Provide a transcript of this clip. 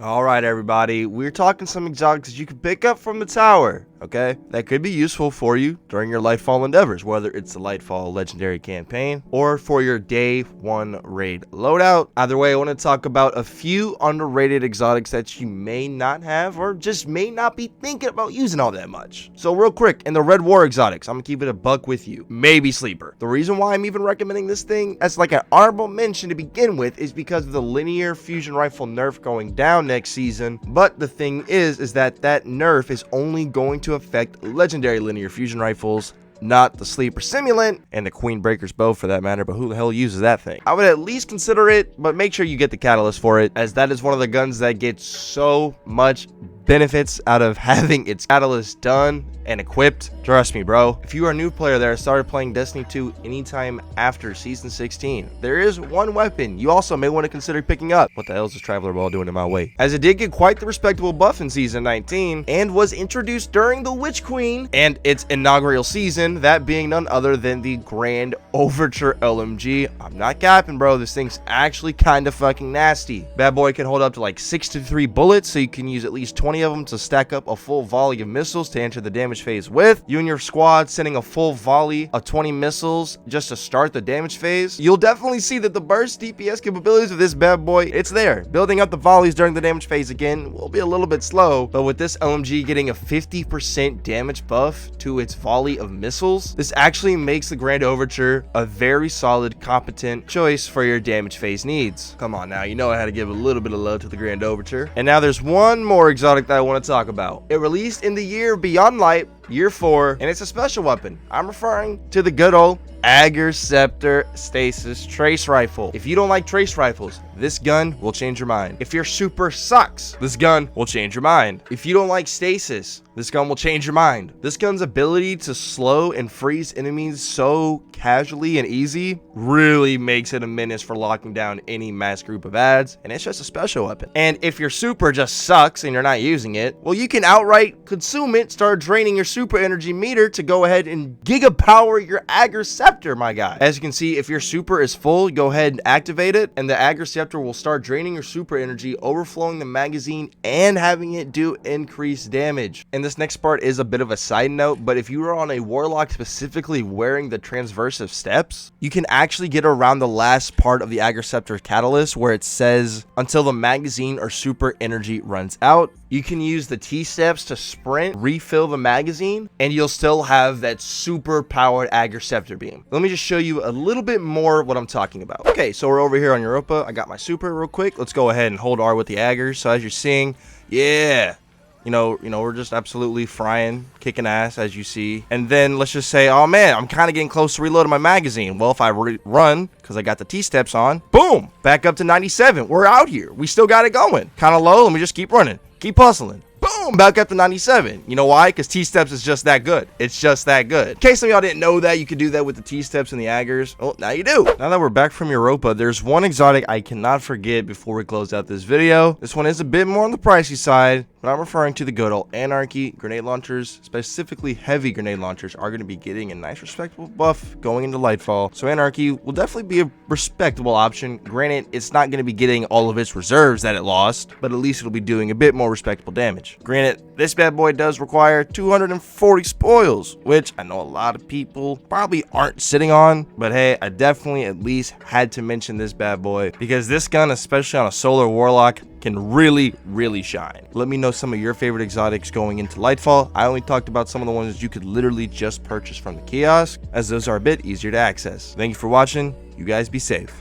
All right, everybody, we're talking some exotics that you can pick up from the tower, okay? That could be useful for you during your Lightfall endeavors, whether it's the Lightfall Legendary campaign or for your day 1 raid loadout. Either way, I want to talk about a few underrated exotics that you may not have or just may not be thinking about using all that much. So real quick, in the Red War exotics, I'm gonna keep it a buck with you. Maybe Sleeper. The reason why I'm even recommending this thing as like an honorable mention to begin with is because of the linear fusion rifle nerf going down next season. But the thing is that nerf is only going to affect legendary linear fusion rifles, not the Sleeper Simulant and the Queen Breaker's bow for that matter, but who the hell uses that thing? I would at least consider it, but make sure you get the catalyst for it, as that is one of the guns that gets so much benefits out of having its catalyst done and equipped. Trust me, bro. If you are a new player that started playing Destiny 2 anytime after Season 16, there is one weapon you also may want to consider picking up. What the hell is this Traveler Ball doing in my way? As it did get quite the respectable buff in Season 19 and was introduced during the Witch Queen and its inaugural season, that being none other than the Grand Overture LMG. I'm not capping, bro. This thing's actually kind of fucking nasty. Bad boy can hold up to like 63 bullets, so you can use at least 20 of them to stack up a full volley of missiles to enter the damage phase with. You and your squad sending a full volley of 20 missiles just to start the damage phase. You'll definitely see that the burst DPS capabilities of this bad boy, it's there. Building up the volleys during the damage phase again will be a little bit slow, but with this LMG getting a 50% damage buff to its volley of missiles, this actually makes the Grand Overture a very solid, competent choice for your damage phase needs. Come on now, you know I had to give a little bit of love to the Grand Overture. And now there's one more exotic that I want to talk about. It released in the year Beyond Light, year 4, and it's a special weapon. I'm referring to the good old Agar Scepter Stasis Trace Rifle. If you don't like trace rifles, this gun will change your mind. If your super sucks, this gun will change your mind. If you don't like stasis, this gun will change your mind. This gun's ability to slow and freeze enemies so casually and easy really makes it a menace for locking down any mass group of ads, and it's just a special weapon. And if your super just sucks and you're not using it, well, you can outright consume it, start draining your super energy meter to go ahead and giga power your Agar Scepter, my guy. As you can see, if your super is full, go ahead and activate it, and the Agar Scepter will start draining your super energy, overflowing the magazine, and having it do increased damage. And this next part is a bit of a side note, but if you are on a warlock specifically wearing the transversive steps, you can actually get around the last part of the Agar Scepter catalyst where it says until the magazine or super energy runs out. You can use the T-steps to sprint, refill the magazine, and you'll still have that super powered Agar Scepter beam. Let me just show you a little bit more what I'm talking about. Okay, so we're over here on Europa. I got my super real quick. Let's go ahead and hold R with the Agars. So as you're seeing, yeah, you know, we're just absolutely frying, kicking ass, as you see. And then let's just say, oh man, I'm kind of getting close to reloading my magazine. Well, if I run, because I got the T-steps on, boom, back up to 97. We're out here. We still got it going. Kind of low. Let me just keep running. Keep hustling. Boom, back up to 97. You know why? Because T-steps is just that good. It's just that good. In case some of y'all didn't know that, you could do that with the T-steps and the Agars. Oh, now you do. Now that we're back from Europa, there's one exotic I cannot forget before we close out this video. This one is a bit more on the pricey side, but I'm referring to the good old Anarchy grenade launchers. Specifically, heavy grenade launchers are going to be getting a nice respectable buff going into Lightfall. So Anarchy will definitely be a respectable option. Granted, it's not going to be getting all of its reserves that it lost, but at least it'll be doing a bit more respectable damage. Granted, this bad boy does require 240 spoils, which I know a lot of people probably aren't sitting on, but hey, I definitely at least had to mention this bad boy because this gun, especially on a solar warlock, can really shine. Let me know some of your favorite exotics going into Lightfall. I only talked about some of the ones that you could literally just purchase from the kiosk, as those are a bit easier to access. Thank you for watching. You guys be safe.